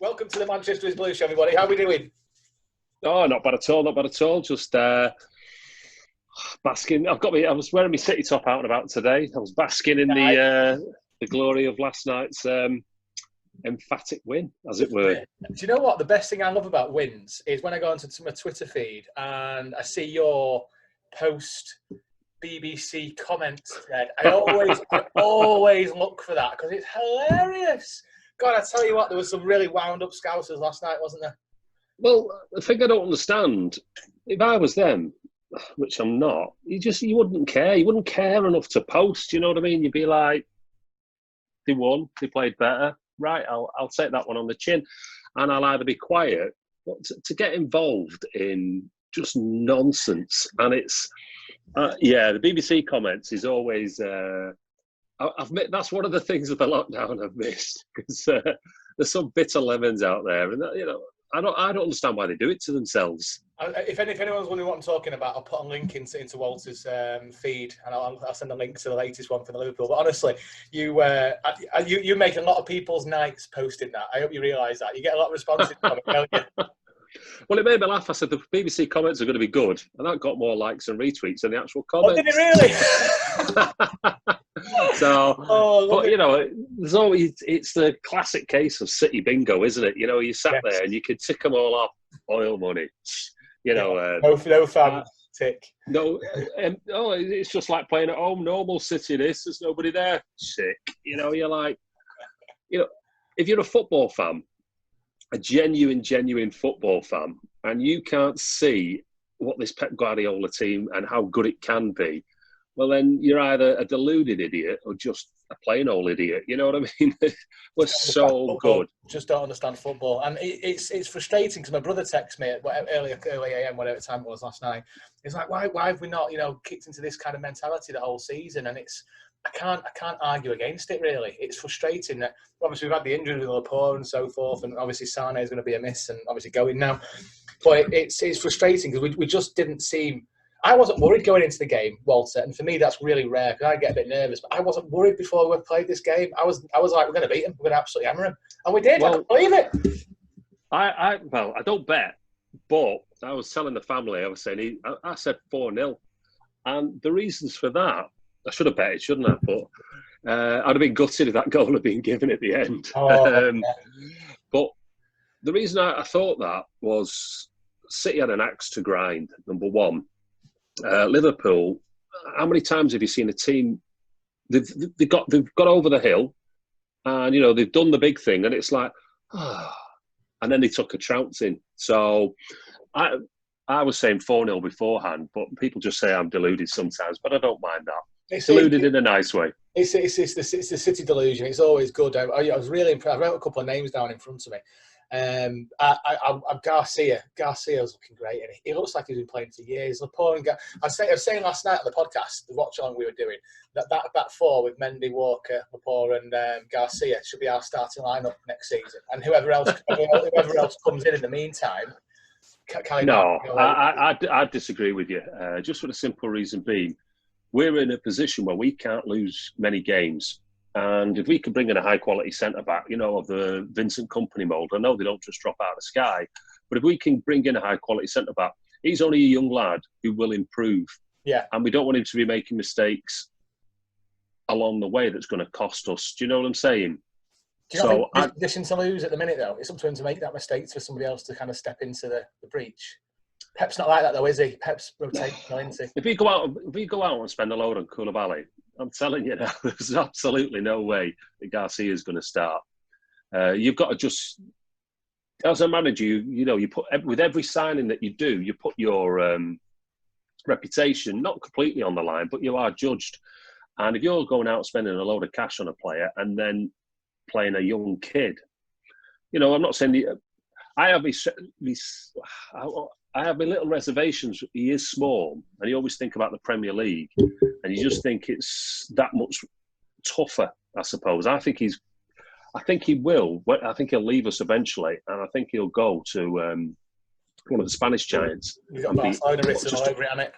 Welcome to the Manchester is Blue Show, everybody. How are we doing? Oh, not bad at all. Not bad at all. Just basking. I was wearing my city top out and about today. I was basking in the glory of last night's emphatic win, as it were. Do you know what? The best thing I love about wins is when I go onto my Twitter feed and I see your post BBC comment thread. I always look for that because it's hilarious. God, I tell you what, there was some really wound up Scousers last night, wasn't there? Well, the thing I don't understand, if I was them, which I'm not, you wouldn't care. You wouldn't care enough to post. You know what I mean? You'd be like, they won, they played better. Right, I'll take that one on the chin, and I'll either be quiet, but to get involved in just nonsense, and it's the BBC comments is always. That's one of the things of the lockdown I've missed because there's some bitter lemons out there, and I don't understand why they do it to themselves. If anyone's wondering what I'm talking about, I'll put a link into Walter's feed, and I'll send a link to the latest one from the Liverpool. But honestly, you make a lot of people's nights posting that. I hope you realise that. You get a lot of responses from it, don't you? Well, it made me laugh. I said the BBC comments are going to be good, and that got more likes and retweets than the actual comments. Oh, did it really? There's always, it's the classic case of City bingo, isn't it? You sat there and you could tick them all off. Oil money, no fan tick. No, it's just like playing at home. Normal City, there's nobody there. Sick. You're like, if you're a football fan, a genuine football fan, and you can't see what this Pep Guardiola team and how good it can be, well, then you're either a deluded idiot or just a plain old idiot. You know what I mean? We're so good. Just don't understand football. And it's frustrating because my brother texted me at early AM, whatever time it was last night. He's like, why have we not, kicked into this kind of mentality the whole season? And I can't argue against it, really. It's frustrating that obviously we've had the injury with Liverpool and so forth, and obviously Sane is going to be a miss and obviously going now. But it's frustrating because we just didn't seem... I wasn't worried going into the game, Walter, and for me that's really rare because I get a bit nervous. But I wasn't worried before we played this game. I was like, we're going to beat him. We're going to absolutely hammer him, and we did. Well, I can't believe it. I don't bet, but I was telling the family. I was saying I said 4-0, and the reasons for that, I should have bet it, shouldn't I? But I'd have been gutted if that goal had been given at the end. But the reason I thought that was City had an axe to grind. Number one. Liverpool, how many times have you seen a team? They've got over the hill, and they've done the big thing, and it's like, and then they took a trouncing. So I was saying 4-0 beforehand, but people just say I'm deluded sometimes, but I don't mind that. It's deluded in a nice way. It's the City delusion. It's always good. I was really impressed. I wrote a couple of names down in front of me. I'm Garcia. Garcia's looking great, and he looks like he's been playing for years. I was saying last night on the podcast, the watch along we were doing, that four with Mendy, Walker, Laporte, and Garcia should be our starting lineup next season. And whoever else comes in the meantime. I disagree with you. Just for the simple reason being, we're in a position where we can't lose many games. And if we can bring in a high-quality centre-back, of the Vincent Kompany mould, I know they don't just drop out of the sky, but if we can bring in a high-quality centre-back, he's only a young lad who will improve. Yeah. And we don't want him to be making mistakes along the way that's going to cost us. Do you know what I'm saying? Do you not think there's position to lose at the minute, though? It's up to him to make that mistake for somebody else to kind of step into the breach. Pep's not like that, though, is he? Pep's rotational, isn't he? If we go out and spend a load on Koulibaly, I'm telling you now, there's absolutely no way that Garcia is going to start. You've got to just, as a manager, you put with every signing that you do, you put your reputation not completely on the line, but you are judged. And if you're going out spending a load of cash on a player and then playing a young kid, I'm not saying I have my little reservations. He is small, and you always think about the Premier League, and you just think it's that much tougher, I suppose. I think he will. I think he'll leave us eventually, and I think he'll go to one of the Spanish giants. You've got Barcelona written all over it, hasn't it?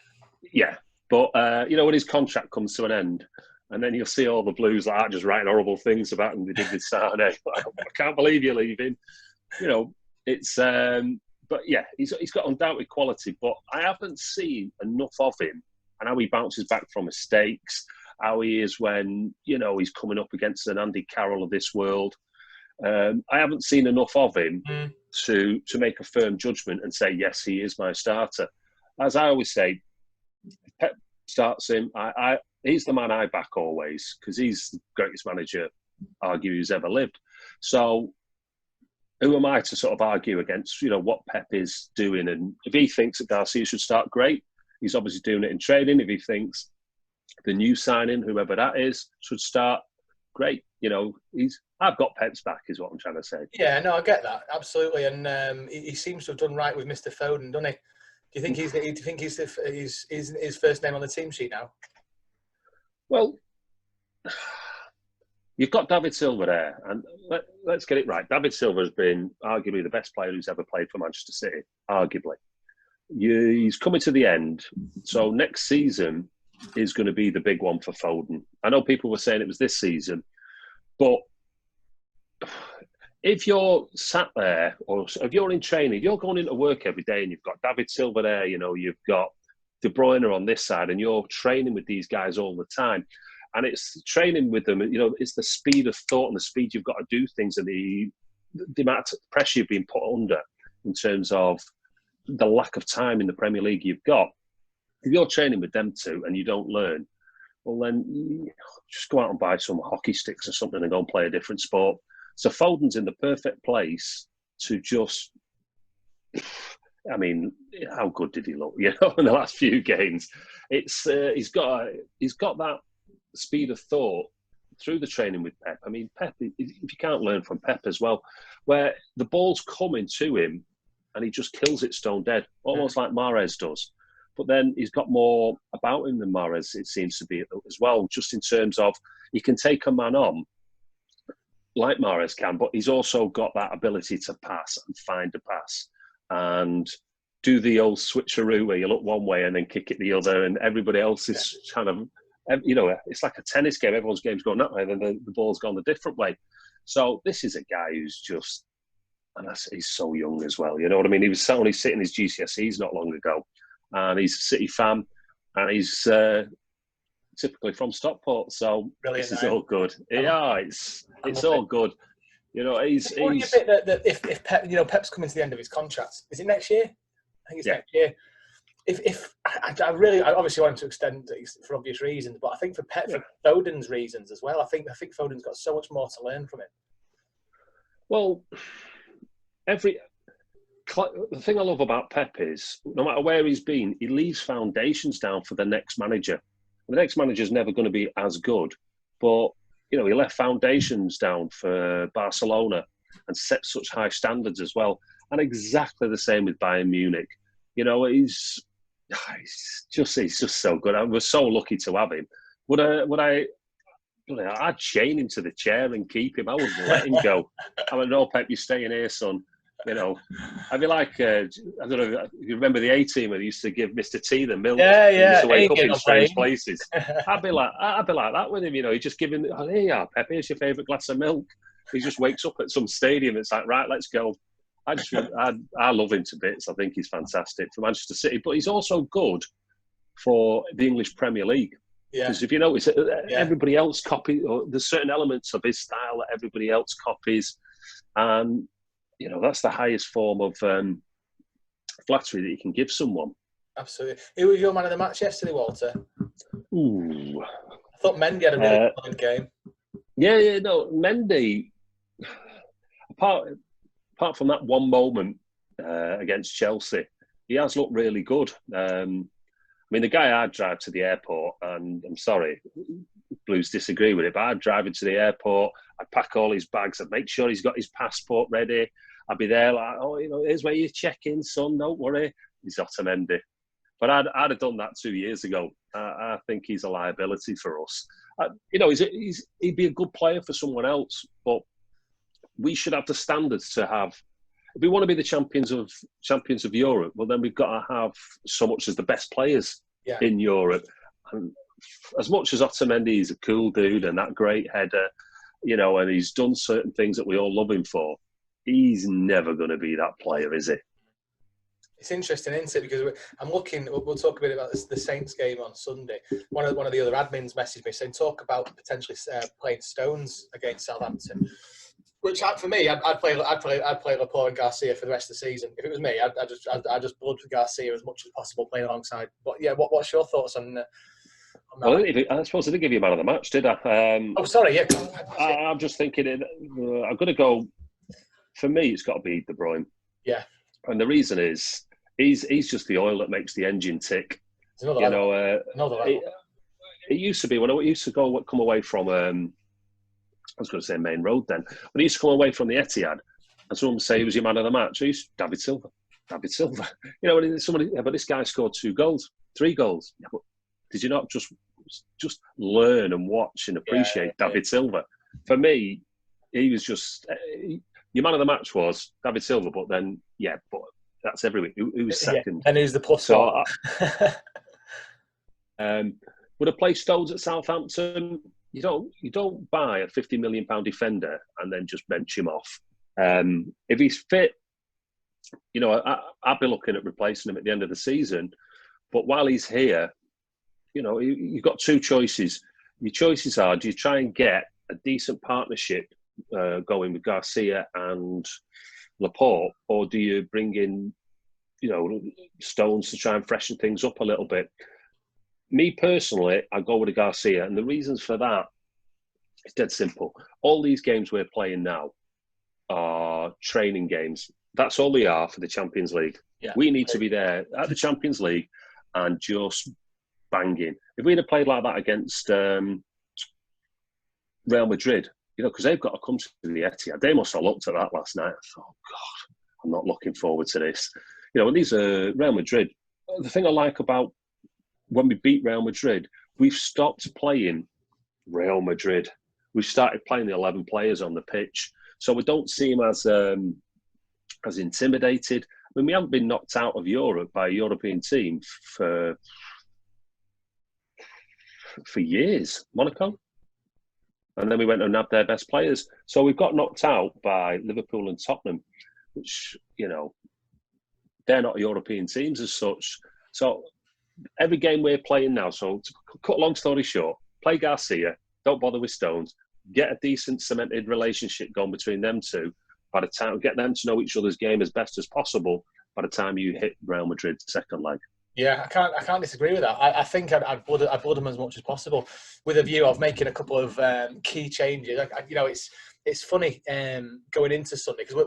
Yeah, but when his contract comes to an end, and then you'll see all the Blues like that just writing horrible things about him they did with Sane. I can't believe you're leaving. you know, it's. But yeah, he's got undoubted quality, but I haven't seen enough of him and how he bounces back from mistakes, how he is when, you know, he's coming up against an Andy Carroll of this world. I haven't seen enough of him to make a firm judgment and say, yes, he is my starter. As I always say, Pep starts him. He's the man I back always, because he's the greatest manager, arguably, who's ever lived. So who am I to sort of argue against, you know, what Pep is doing? And if he thinks that Garcia should start, great. He's obviously doing it in training. If he thinks the new signing, whoever that is, should start, great. You know, I've got Pep's back, is what I'm trying to say. Yeah, no, I get that absolutely, and he seems to have done right with Mr. Foden, doesn't he? Do you think he's his first name on the team sheet now? Well, you've got David Silva there, and let's get it right. David Silva has been arguably the best player who's ever played for Manchester City, arguably. He's coming to the end, so next season is going to be the big one for Foden. I know people were saying it was this season, but if you're sat there, or if you're in training, if you're going into work every day and you've got David Silva there, you know, you've got De Bruyne on this side, and you're training with these guys all the time, and it's training with them, you know, it's the speed of thought and the speed you've got to do things, and the amount of pressure you've been put under in terms of the lack of time in the Premier League you've got. If you're training with them two and you don't learn, well, then just go out and buy some hockey sticks or something and go and play a different sport. So Foden's in the perfect place to just, I mean, how good did he look, you know, in the last few games? It's he's got that speed of thought through the training with Pep. I mean, Pep, if you can't learn from Pep as well, where the ball's coming to him and he just kills it stone dead, almost like Mahrez does. But then he's got more about him than Mahrez, it seems to be, as well, just in terms of he can take a man on like Mahrez can, but he's also got that ability to pass and find a pass and do the old switcheroo where you look one way and then kick it the other, and everybody else is kind of, you know, it's like a tennis game. Everyone's game's going that way, and then the ball's gone a different way. So this is a guy who's just, and he's so young as well. You know what I mean? He was only sitting his GCSEs not long ago, and he's a City fan, and he's typically from Stockport. So brilliant, this is all good. Yeah, it's all good. You know, he's. What do you think that if Pep, you know, Pep's coming to the end of his contract? Is it next year? I think it's next year. If I really, I obviously want him to extend for obvious reasons, but I think for Pep, for Foden's reasons as well, I think Foden's got so much more to learn from him. Well, the thing I love about Pep is, no matter where he's been, he leaves foundations down for the next manager. The next manager is never going to be as good, but you know, he left foundations down for Barcelona and set such high standards as well. And exactly the same with Bayern Munich. You know, he's just so good. I was so lucky to have him. I'd chain him to the chair and keep him. I wouldn't let him go. I went, no, Pep, you're staying here, son. You know, I'd be like, I don't know if you remember the A-team that used to give Mr. T the milk. Yeah. He used to wake up in strange places. I'd be like that with him. You know, he's just giving, oh, here you are, Pep, here's your favourite glass of milk. He just wakes up at some stadium. It's like, right, let's go. I love him to bits. I think he's fantastic for Manchester City, but he's also good for the English Premier League. Because if you notice, everybody else copies, or there's certain elements of his style that everybody else copies, and you know, that's the highest form of flattery that you can give someone. Absolutely. Who was your man of the match yesterday, Walter? Ooh, I thought Mendy had a really good game. No, Mendy. Apart from that one moment against Chelsea, he has looked really good. I mean, the guy I'd drive to the airport, and I'm sorry, Blues disagree with it, but I'd drive him to the airport, I'd pack all his bags, I'd make sure he's got his passport ready. I'd be there like, oh, you know, here's where you check in, son, don't worry. He's Otamendi. But I'd have done that 2 years ago. I think he's a liability for us. You know, he'd be a good player for someone else, but we should have the standards to have. If we want to be the champions of Europe, well, then we've got to have so much as the best players in Europe. And as much as Otamendi is a cool dude and that great header, you know, and he's done certain things that we all love him for, he's never going to be that player, is he? It's interesting, isn't it? Because I'm looking. We'll talk a bit about the Saints game on Sunday. One of the other admins messaged me saying talk about potentially playing Stones against Southampton. Which for me, I'd play Laporte and Garcia for the rest of the season. If it was me, I'd just blood for Garcia as much as possible, playing alongside. But yeah, what's your thoughts on that? Well, I suppose I didn't give you man of the match, did I? Oh, sorry. Yeah, I'm just thinking. I'm going to go. For me, it's got to be De Bruyne. Yeah, and the reason is he's just the oil that makes the engine tick. Another level. It used to be when I used to come away from. I was going to say Main Road then. When he used to come away from the Etihad, and someone would say he was your man of the match, I used David Silva. And somebody, but this guy scored 3 goals. Yeah, but did you not just learn and watch and appreciate David Silva? For me, he was just your man of the match was David Silva. But then, but that's every week. Who was second? And who's the plus? So, would I play Stones at Southampton? You don't buy a £50 million defender and then just bench him off. If he's fit, I'd be looking at replacing him at the end of the season. But while he's here, you've got 2 choices. Your choices are: do you try and get a decent partnership going with Garcia and Laporte, or do you bring in, Stones to try and freshen things up a little bit? Me personally, I go with a Garcia, and the reasons for that is dead simple. All these games we're playing now are training games. That's all they are for the Champions League. Yeah. We need to be there at the Champions League and just banging. If we'd have played like that against Real Madrid, because they've got to come to the Etihad, they must have looked at that last night. I thought, oh God, I'm not looking forward to this. When these are Real Madrid, the thing I like about when we beat Real Madrid, we've stopped playing Real Madrid. We've started playing the 11 players on the pitch. So we don't see them as intimidated. I mean, we haven't been knocked out of Europe by a European team for years. Monaco. And then we went and nabbed their best players. So we've got knocked out by Liverpool and Tottenham, which, they're not European teams as such. So every game we're playing now, so to cut a long story short, play Garcia, don't bother with Stones, get a decent cemented relationship going between them 2. By the time, get them to know each other's game as best as possible by the time you hit Real Madrid's second leg. Yeah, I can't disagree with that. I think I'd blood them as much as possible, with a view of making a couple of key changes. It's funny going into Sunday because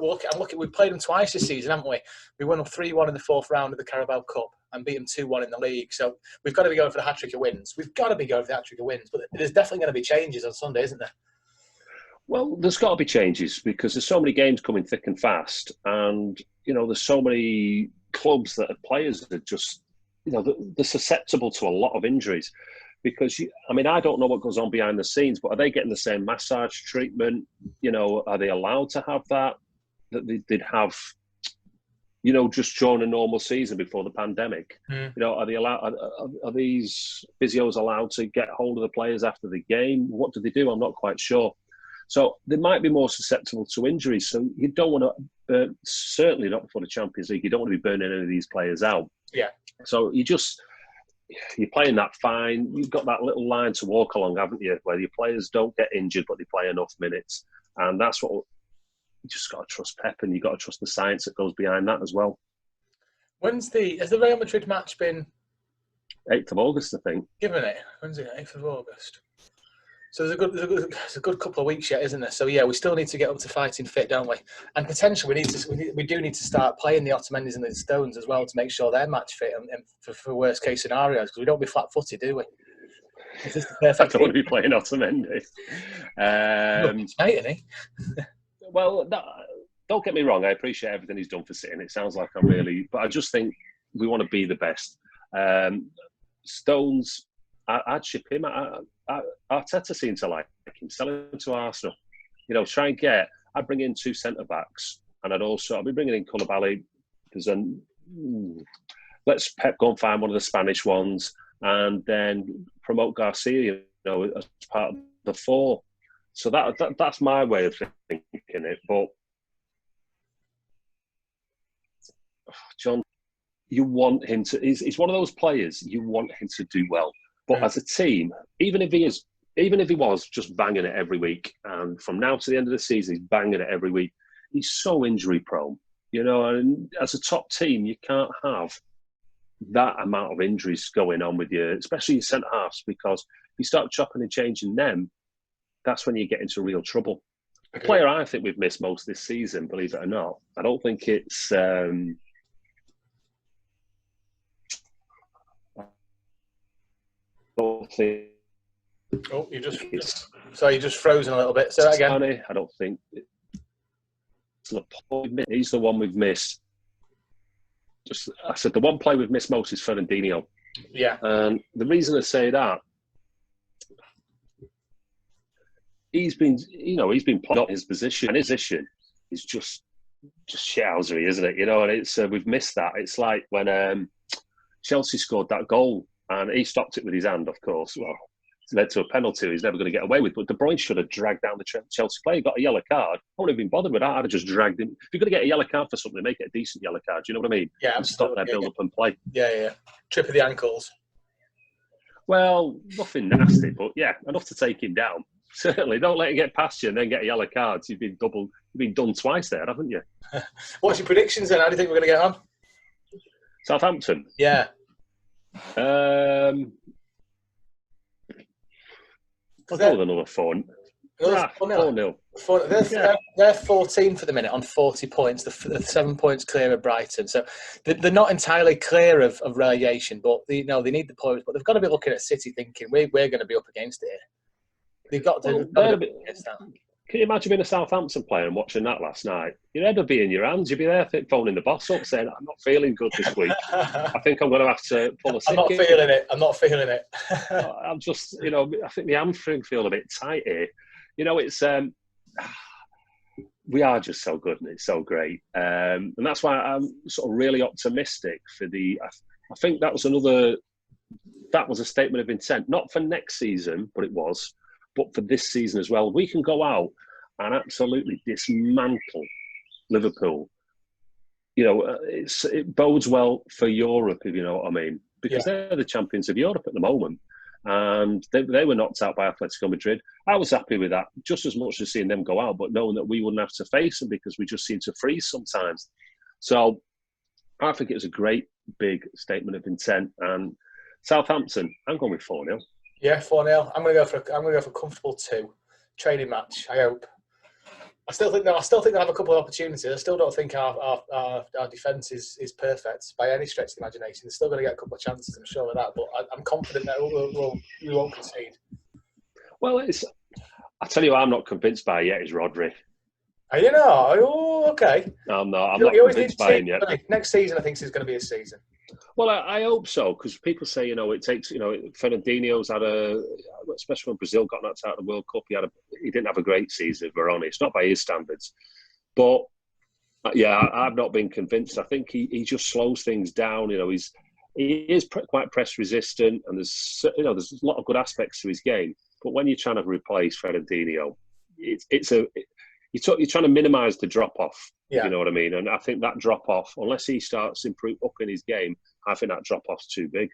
we played them twice this season, haven't we? We won 3-1 in the 4th round of the Carabao Cup and beat them 2-1 in the league. So we've got to be going for the hat-trick of wins. But there's definitely going to be changes on Sunday, isn't there? Well, there's got to be changes because there's so many games coming thick and fast, and there's so many clubs that have players that are just they're susceptible to a lot of injuries. Because, I don't know what goes on behind the scenes, but are they getting the same massage treatment? Are they allowed to have that they'd have, just during a normal season before the pandemic? Are they allowed? Are these physios allowed to get hold of the players after the game? What do they do? I'm not quite sure. So they might be more susceptible to injuries. So you don't want to, certainly not before the Champions League, you don't want to be burning any of these players out. Yeah. So you're playing that fine. You've got that little line to walk along, haven't you, where your players don't get injured, but they play enough minutes. And that's what you just got to trust Pep, and you've got to trust the science that goes behind that as well. Has the Real Madrid match been? 8th of August, I think. Given it. When's it? 8th of August. So there's a good couple of weeks yet, isn't there? So yeah, we still need to get up to fighting fit, don't we? And potentially we do need to start playing the Ottomendis and the Stones as well to make sure they're match fit and for worst case scenarios, because we don't be flat-footed, do we? Is this the perfect? I don't want to be playing Otamendi. Mate, isn't he? Well, don't get me wrong. I appreciate everything he's done for City, and it sounds like I'm really, but I just think we want to be the best. Stones, I'd ship him. Arteta seems to like him. Sell him to Arsenal. Try and get. I'd bring in 2 centre backs, and I'll be bringing in Koulibaly. Let's Pep go and find one of the Spanish ones, and then promote Garcia, as part of the 4. So that's my way of thinking it. But John, you want him to. He's one of those players you want him to do well. But as a team, even if he was just banging it every week, and from now to the end of the season, he's banging it every week. He's so injury prone, and as a top team, you can't have that amount of injuries going on with you, especially your centre halves, because if you start chopping and changing them, that's when you get into real trouble. A player I think we've missed most this season, believe it or not, I don't think it's. Oh, you just frozen a little bit. Say that again. I don't think he's the one we've missed. I said the one player we've missed most is Fernandinho. Yeah. And the reason I say that, he's been playing up his position, and his position is just shithousery, isn't it? And it's we've missed that. It's like when Chelsea scored that goal. And he stopped it with his hand, of course. Well, it led to a penalty he's never going to get away with. But De Bruyne should have dragged down the Chelsea player. He got a yellow card. I wouldn't have been bothered with that. I'd have just dragged him. If you're going to get a yellow card for something, make it a decent yellow card. Do you know what I mean? Yeah, and stop their build-up and play. Yeah. Trip of the ankles. Well, nothing nasty, but yeah, enough to take him down. Certainly, don't let it get past you and then get a yellow card. You've been done twice there, haven't you? What's your predictions then? How do you think we're going to get on? Southampton? Yeah. I'll go with another 4-0. 4-0. They're 14th at the minute on 40 points. They're 7 points clear of Brighton. So they're not entirely clear of relegation, but they need the points. But they've got to be looking at City thinking, we're going to be up against it here. They've got to be up against that. Can you imagine being a Southampton player and watching that last night? Your head would be in your hands. You'd be there phoning the boss up saying, I'm not feeling good this week. I think I'm going to have to pull a sick. I'm not feeling it. I'm just, I think the hamstring feel a bit tight here. It's, we are just so good and it's so great. And that's why I'm sort of really optimistic for I think that was a statement of intent, not for next season, but it was. But for this season as well, we can go out and absolutely dismantle Liverpool. It bodes well for Europe, if you know what I mean, because they're the champions of Europe at the moment. And they were knocked out by Atletico Madrid. I was happy with that, just as much as seeing them go out, but knowing that we wouldn't have to face them because we just seem to freeze sometimes. So I think it was a great, big statement of intent. And Southampton, I'm going with 4-0. Yeah, 4-0. I'm going to go for a comfortable 2. Training match, I hope. I still think they'll have a couple of opportunities. I still don't think our defence is perfect by any stretch of the imagination. They're still going to get a couple of chances, I'm sure of that. But I'm confident that we won't concede. Well, I tell you what I'm not convinced by yet is Rodri. Are you not? Oh, okay. I'm not convinced by him yet. Next season, I think is going to be a season. Well, I hope so, because people say, it takes, Fernandinho's had especially when Brazil got knocked out of the World Cup, he didn't have a great season, if we're honest, not by his standards. But, yeah, I've not been convinced. I think he just slows things down. He is quite press resistant, and there's a lot of good aspects to his game. But when you're trying to replace Fernandinho, you're trying to minimise the drop-off, you know what I mean? And I think that drop-off, unless he starts up in his game, I think that drop-off's too big.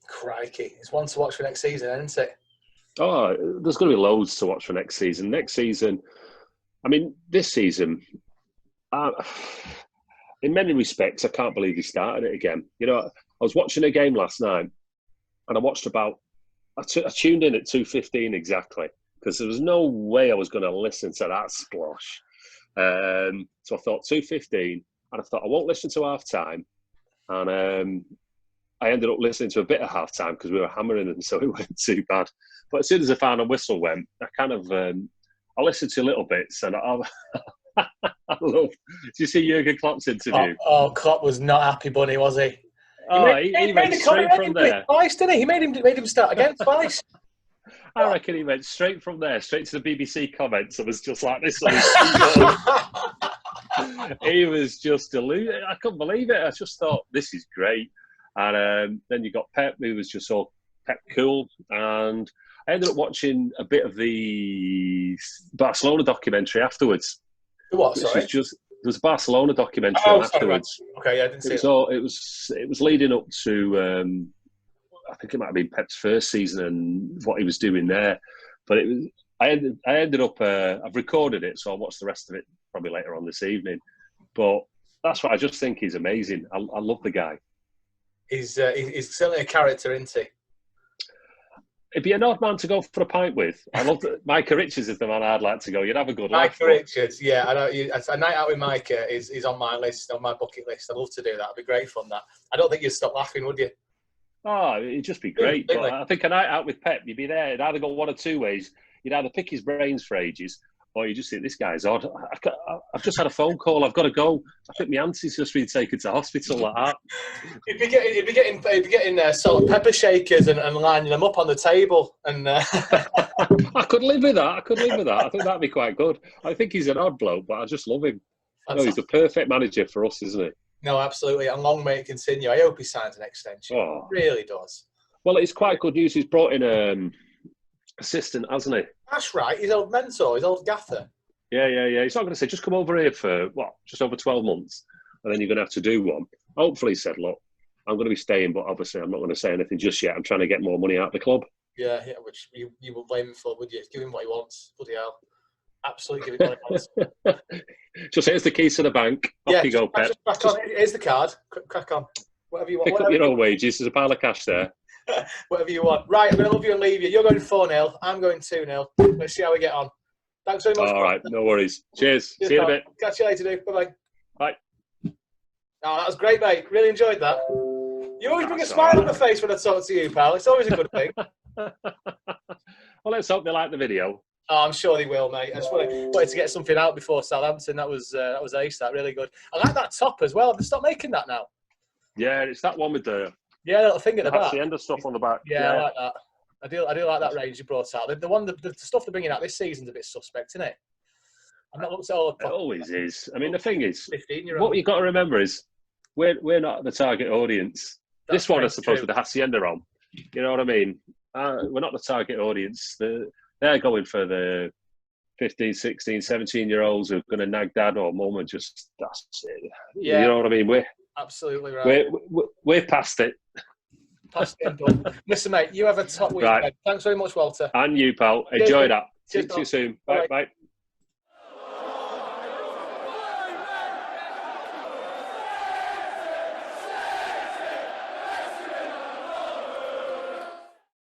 Crikey. It's one to watch for next season, isn't it? Oh, there's going to be loads to watch for next season. This season, in many respects, I can't believe he started it again. I was watching a game last night, and I tuned in at 2:15 exactly, because there was no way I was going to listen to that splosh. So I thought 2:15, and I thought I won't listen to half time. And I ended up listening to a bit of half time because we were hammering them, so it wasn't too bad. But as soon as the final whistle went, I listened to little bits, and I love. Did you see Jurgen Klopp's interview? Oh, Klopp was not happy, bunny, was he? He went straight from there. Twice, didn't he? He made him start again twice. I reckon he went straight from there, straight to the BBC comments, and was just like this. He was just deluded. I couldn't believe it. I just thought, this is great. And then you got Pep, who was just all Pep cool. And I ended up watching a bit of the Barcelona documentary afterwards. What, sorry? Which was just was a Barcelona documentary Oh, on sorry, right. afterwards. Okay, yeah, I didn't see it. It was leading up to I think it might have been Pep's first season and what he was doing there. But it was I ended up I've recorded it, so I'll watch the rest of it probably later on this evening. But that's what I just think he's amazing. I love the guy. He's certainly a character, isn't he? It'd be an odd man to go for a pint with. I love Micah Richards is the man I'd like to go. You'd have a good laugh. Micah Richards, yeah. I know. A night out with Micah is on my list, on my bucket list. I'd love to do that. It'd be great fun. That I don't think you'd stop laughing, would you? Oh, it'd just be great. But I think a night out with Pep, you'd be there. It'd either go one or two ways. You'd either pick his brains for ages, or you just think, this guy's odd. I've just had a phone call. I've got to go. I think my auntie's just been taken to hospital like that. He'd be getting salt and pepper shakers and lining them up on the table. And I could live with that. I think that'd be quite good. I think he's an odd bloke, but I just love him. No, he's the perfect manager for us, isn't he? No, absolutely. And long may it continue. I hope he signs an extension. Oh. It really does. Well, it's quite good news. He's brought in assistant, hasn't he? That's right. His old mentor, his old gaffer. Yeah. He's not going to say, just come over here for, just over 12 months, and then you're going to have to do one. Hopefully he said, look, I'm going to be staying, but obviously I'm not going to say anything just yet. I'm trying to get more money out of the club. Yeah, which you would blame him for, would you? Give him what he wants. Bloody hell. Absolutely give him what he wants. Just here's the keys to the bank. Off you go, Pep. Here's the card. Crack on. Whatever you want. Pick up your own wages. There's a pile of cash there. Whatever you want. Right, I'm going to love you and leave you. You're going 4-0. I'm going 2-0. Let's see how we get on. Thanks very much. All right, no worries. Cheers. See you in a bit. Catch you later, dude. Bye-bye. Bye. Oh, that was great, mate. Really enjoyed that. You always bring a smile on my face when I talk to you, pal. It's always a good thing. Well, let's hope they like the video. Oh, I'm sure they will, mate. I just wanted to get something out before Southampton. That was ace. That really good. I like that top as well. Have they stopped making that now? Yeah, it's that one with the little thing at the back. The end of stuff on the back. Yeah, I like that. I do like that range you brought out. The stuff they're bringing out this season's a bit suspect, isn't it? I've not looked at all the. It always is. I mean, the thing is, 15-year-old. What you've got to remember is we're not the target audience. This one is supposed to be the hacienda on. You know what I mean? We're not the target audience. They're going for the 15, 16, 17-year-olds who are going to nag dad or mum and just, that's it. Yeah. You know what I mean? We're absolutely right. We're past it. Past it and done. Listen, mate, you have a top weekend. Right. Thanks very much, Walter. And you, pal. Enjoy that. See you soon. Bye. Bye.